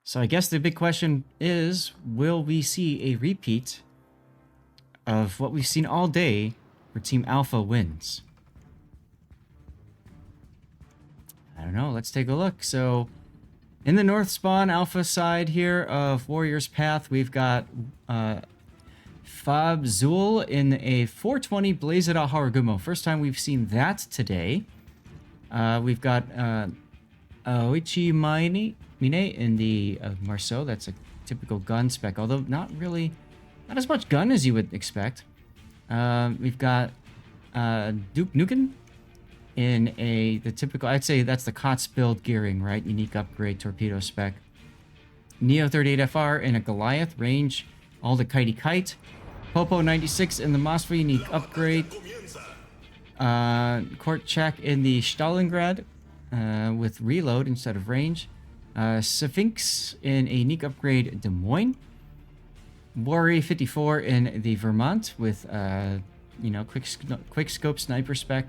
So I guess the big question is, will we see a repeat of what we've seen all day where Team Alpha wins? I don't know. Let's take a look. So in the North Spawn Alpha side here of Warrior's Path, we've got Fab Zul in a 420 Blazeda Haragumo. First time we've seen that today. We've got Oichi Mine in the Marceau. That's a typical gun spec, although not as much gun as you would expect. We've got Duke Nukem in the typical, I'd say that's the COTS build gearing, right? Unique upgrade torpedo spec. Neo 38FR in a Goliath range, all the kitey kite. Popo 96 in the Moskva unique upgrade. Kortchak in the Stalingrad with reload instead of range. Sphinx in a unique upgrade Des Moines. Warrior 54 in the Vermont with quick scope sniper spec.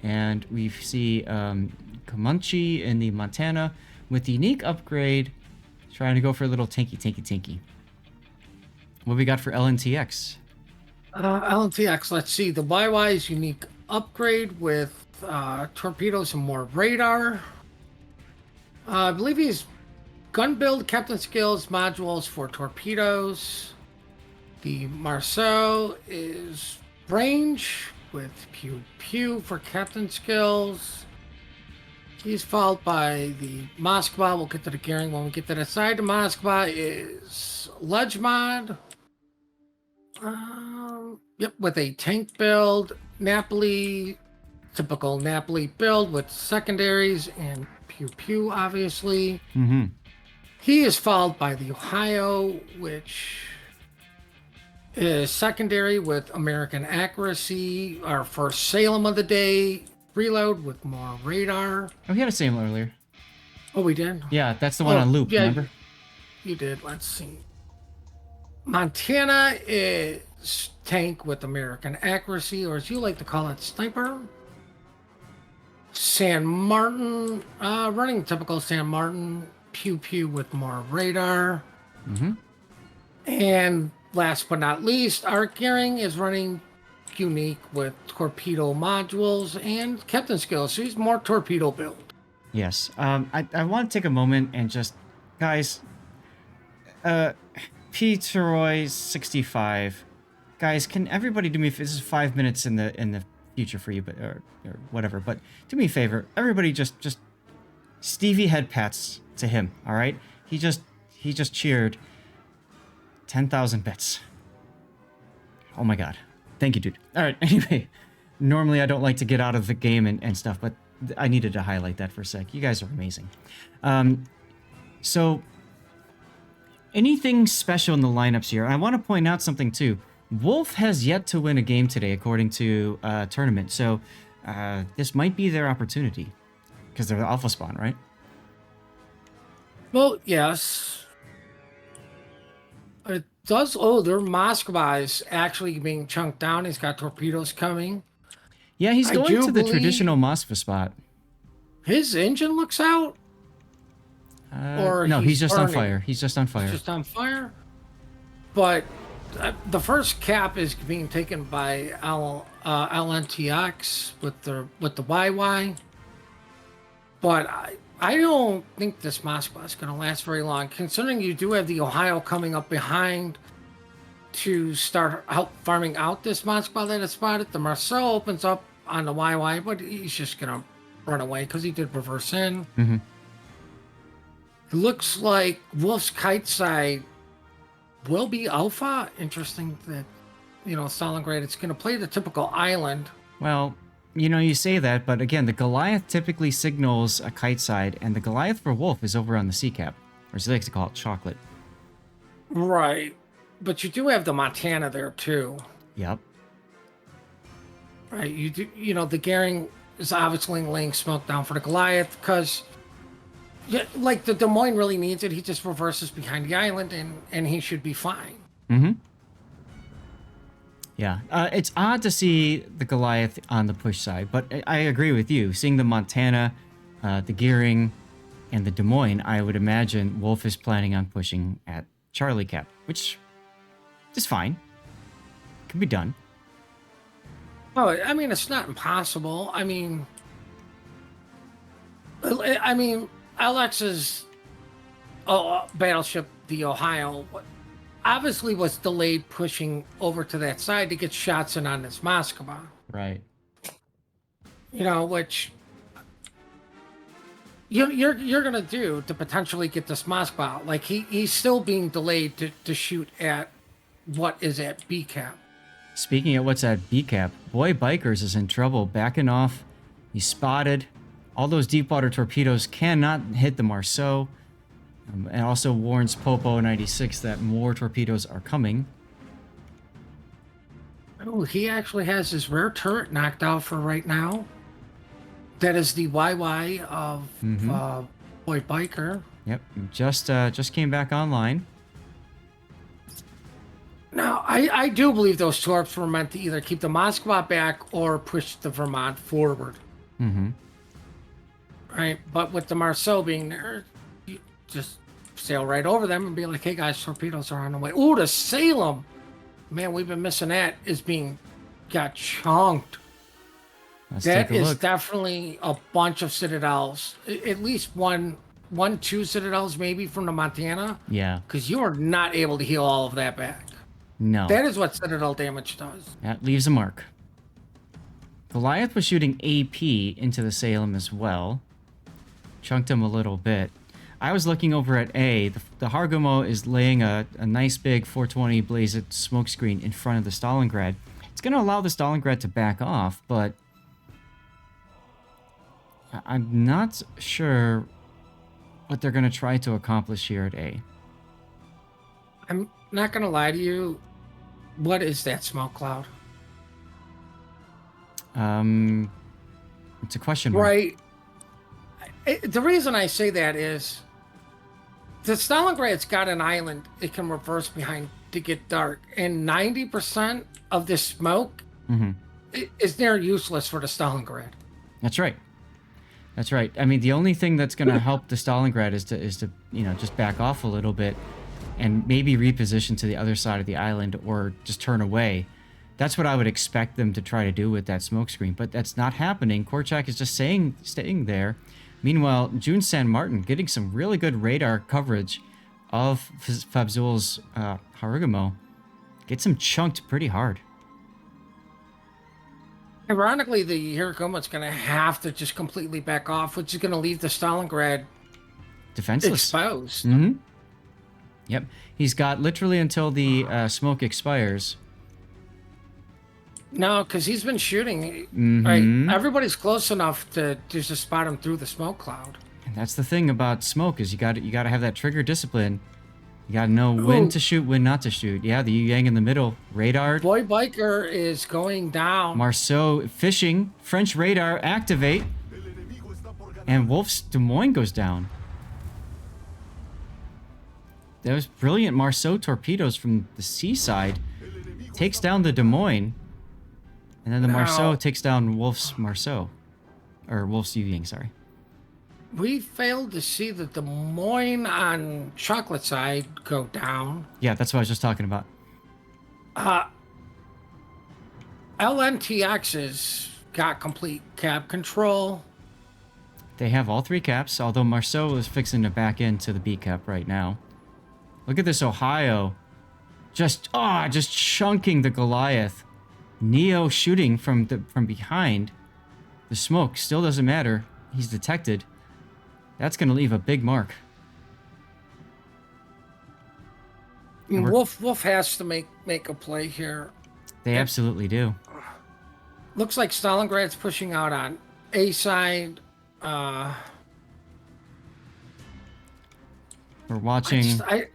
And we see Comanche in the Montana with the unique upgrade, trying to go for a little tanky. What we got for LNTX? LNTX, let's see. The YY's unique upgrade with torpedoes and more radar. I believe he's gun build, captain skills, modules for torpedoes. The Marceau is range with pew pew for captain skills. He's followed by the Moskva. We'll get to the gearing when we get to the side. The Moskva is ledge mod. Yep, with a tank build. Napoli, typical Napoli build with secondaries and pew pew, obviously. Mm-hmm. He is followed by the Ohio, which is secondary with American accuracy. Our first Salem of the day. Reload with more radar. Oh, we had a Salem earlier. Oh, we did? Yeah, that's the one on loop, yeah, remember? You did. Let's see. Montana is tank with American accuracy, or as you like to call it, sniper. San Martin, running typical San Martin, pew pew with more radar. Mm-hmm. And last but not least, our gearing is running unique with torpedo modules and captain skills. So he's more torpedo build. Yes. I want to take a moment and just, guys, P-Troy 65. Guys, can everybody do me, this is 5 minutes in the future for you, but or whatever, but do me a favor, everybody just Stevie head pats to him, all right? He just cheered 10,000 bits. Oh my god. Thank you, dude. All right, anyway, normally I don't like to get out of the game and stuff, but I needed to highlight that for a sec. You guys are amazing. So anything special in the lineups here? I want to point out something too. Wolf has yet to win a game today, according to tournament. So this might be their opportunity because they're the alpha spawn, right? Well, yes. It does. Oh, their Moskva is actually being chunked down. He's got torpedoes coming. Yeah, he's going to the traditional Moskva spot. His engine looks out. Or no, he's just burning. on fire. He's just on fire. He's just on fire. But the first cap is being taken by LNTX with the YY. But I don't think this Moskva is going to last very long, considering you do have the Ohio coming up behind to start help farming out this Moskva that is spotted. The Marceau opens up on the YY, but he's just going to run away because he did reverse in. Mm-hmm. It looks like Wolf's kite side will be alpha. Interesting that, Stalingrad, it's going to play the typical island. Well, you say that, but again, the Goliath typically signals a kite side, and the Goliath for Wolf is over on the sea cap, or as he likes to call it, chocolate. Right. But you do have the Montana there, too. Yep. Right. You do, the gearing is obviously laying smoke down for the Goliath, because like the Des Moines really needs it. He just reverses behind the island, and he should be fine. Mm-hmm. Yeah, it's odd to see the Goliath on the push side, but I agree with you. Seeing the Montana, the gearing, And the Des Moines, I would imagine Wolf is planning on pushing at Charlie Cap, which is fine. Can be done. Oh, I mean, it's not impossible. Alex's battleship, the Ohio, obviously was delayed pushing over to that side to get shots in on this Moskva. Right. Which you're gonna do to potentially get this Moskva out. Like he's still being delayed to shoot at what is at B cap. Speaking of what's at B cap, Boy Bikers is in trouble, backing off. He's spotted. All those deep water torpedoes cannot hit the Marceau. And also warns Puddin597 that more torpedoes are coming. Oh, he actually has his rear turret knocked out for right now. That is the YY of Boy Biker. Yep, just came back online. Now, I do believe those torps were meant to either keep the Moskva back or push the Vermont forward. Mm-hmm. Right, but with the Marceau being there, you just sail right over them and be like, hey guys, torpedoes are on the way. Ooh, the Salem! Man, we've been missing that. Got chunked. That is definitely a bunch of Citadels. At least two Citadels maybe from the Montana. Yeah. Because you are not able to heal all of that back. No. That is what Citadel damage does. That leaves a mark. Goliath was shooting AP into the Salem as well. Chunked him a little bit. I was looking over at A. The Hargumo is laying a nice big 420 Blazed smokescreen in front of the Stalingrad. It's going to allow the Stalingrad to back off, but I'm not sure what they're going to try to accomplish here at A. I'm not going to lie to you. What is that smoke cloud? It's a question mark. Right. The reason I say that is the Stalingrad's got an island it can reverse behind to get dark, and 90% of this smoke is near useless for the Stalingrad. That's right. That's right. I mean, the only thing that's going to help the Stalingrad is to just back off a little bit and maybe reposition to the other side of the island or just turn away. That's what I would expect them to try to do with that smokescreen, but that's not happening. Korchak is just staying there. Meanwhile, June San Martin getting some really good radar coverage of Fabzul's Harugumo. Gets him chunked pretty hard. Ironically, the Harugumo's going to have to just completely back off, which is going to leave the Stalingrad defenseless, exposed. Mm-hmm. Yep, he's got literally until the smoke expires. No, because he's been shooting. Mm-hmm. Right, everybody's close enough to just spot him through the smoke cloud. And that's the thing about smoke is you got to have that trigger discipline. You got to know when to shoot, when not to shoot. Yeah, the Yu Yang in the middle, radar. Boy Biker is going down. Marceau fishing, French radar activate, and Wolf's Des Moines goes down. Those brilliant Marceau torpedoes from the seaside takes down the Des Moines. And then the Marceau takes down Wolf's Marceau. Or Wolf's Yu Yang, sorry. We failed to see the Des Moines on chocolate side go down. Yeah, that's what I was just talking about. LNTX's got complete cap control. They have all three caps, although Marceau is fixing to back into the B cap right now. Look at this Ohio. Just chunking the Goliath. Neo shooting from behind. The smoke still doesn't matter. He's detected. That's going to leave a big mark. Wolf has to make a play here. They absolutely do. Looks like Stalingrad's pushing out on A side. We're watching. I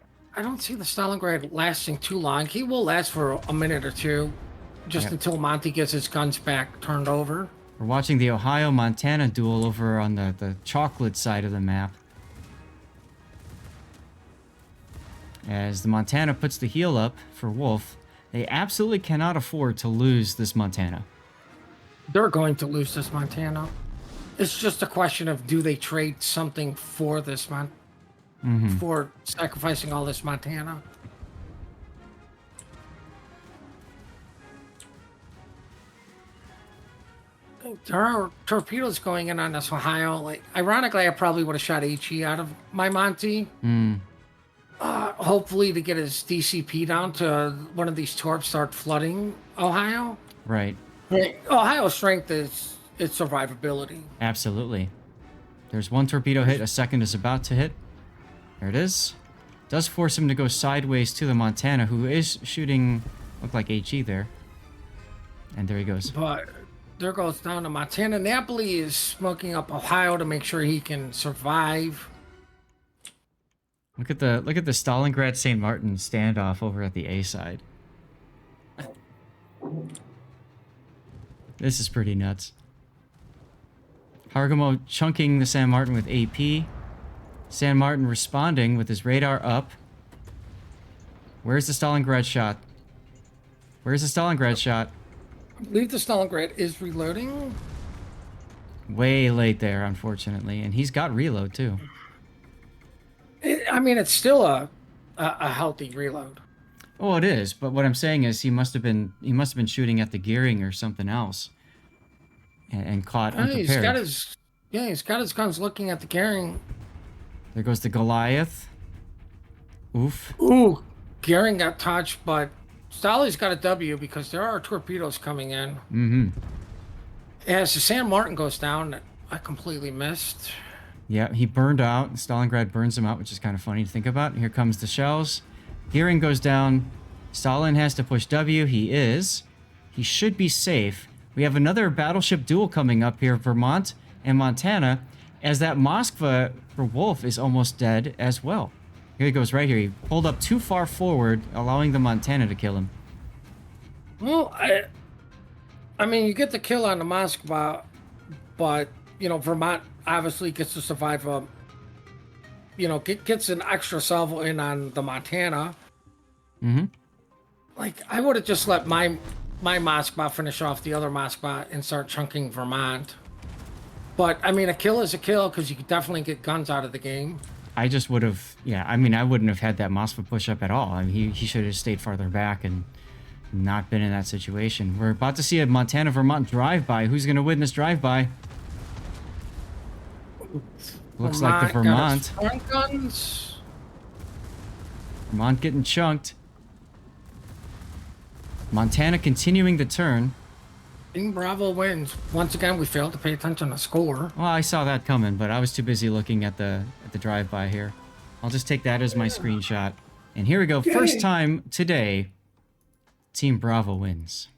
don't see the Stalingrad lasting too long. He will last for a minute or two, until Monty gets his guns back turned over. We're watching the Ohio-Montana duel over on the chocolate side of the map. As the Montana puts the heel up for Wolf, they absolutely cannot afford to lose this Montana. They're going to lose this Montana. It's just a question of do they trade something for this for sacrificing all this Montana? There are torpedoes going in on this Ohio. Like, ironically, I probably would have shot HE out of my Monty. Hopefully to get his DCP down to one of these torps start flooding Ohio. Right. Ohio's strength is its survivability. Absolutely. There's one torpedo hit. A second is about to hit. There it is. Does force him to go sideways to the Montana, who is shooting, look like HE there. And there he goes. But there goes down to Montana. Napoli is smoking up Ohio to make sure he can survive. Look at the Stalingrad St. Martin standoff over at the A side. This is pretty nuts. Hargamo chunking the San Martin with AP. San Martin responding with his radar up. Where's the Stalingrad shot? Where's the Stalingrad shot? I believe the Stalingrad is reloading. Way late there, unfortunately. And he's got reload, too. I mean, it's still a healthy reload. Oh, it is. But what I'm saying is he must have been shooting at the gearing or something else. And caught unprepared. He's got his guns looking at the gearing. There goes the Goliath. Oof. Ooh, gearing got touched, but Stolly's got a W because there are torpedoes coming in. Mm-hmm. As the San Martin goes down, I completely missed. Yeah, he burned out. Stalingrad burns him out, which is kind of funny to think about. Here comes the shells. Gearing goes down. Stalin has to push W. He is. He should be safe. We have another battleship duel coming up here, Vermont and Montana, as that Moskva for Wolf is almost dead as well. Here he goes right here. He pulled up too far forward, allowing the Montana to kill him. Well, I mean, you get the kill on the Moskva, but, you know, Vermont obviously gets to survive gets an extra salvo in on the Montana. Mm-hmm. Like, I would have just let my Moskva finish off the other Moskva and start chunking Vermont. But, I mean, a kill is a kill because you could definitely get guns out of the game. I just would have, I mean, I wouldn't have had that Moskva push up at all. I mean, he should have stayed farther back and not been in that situation. We're about to see a Montana-Vermont drive-by. Who's going to win this drive-by? Looks like the Vermont. Front guns. Vermont getting chunked. Montana continuing the turn. Team Bravo wins. Once again, we failed to pay attention to score. Well, I saw that coming, but I was too busy looking at the drive-by here. I'll just take that as my screenshot. And here we go. First time today, Team Bravo wins.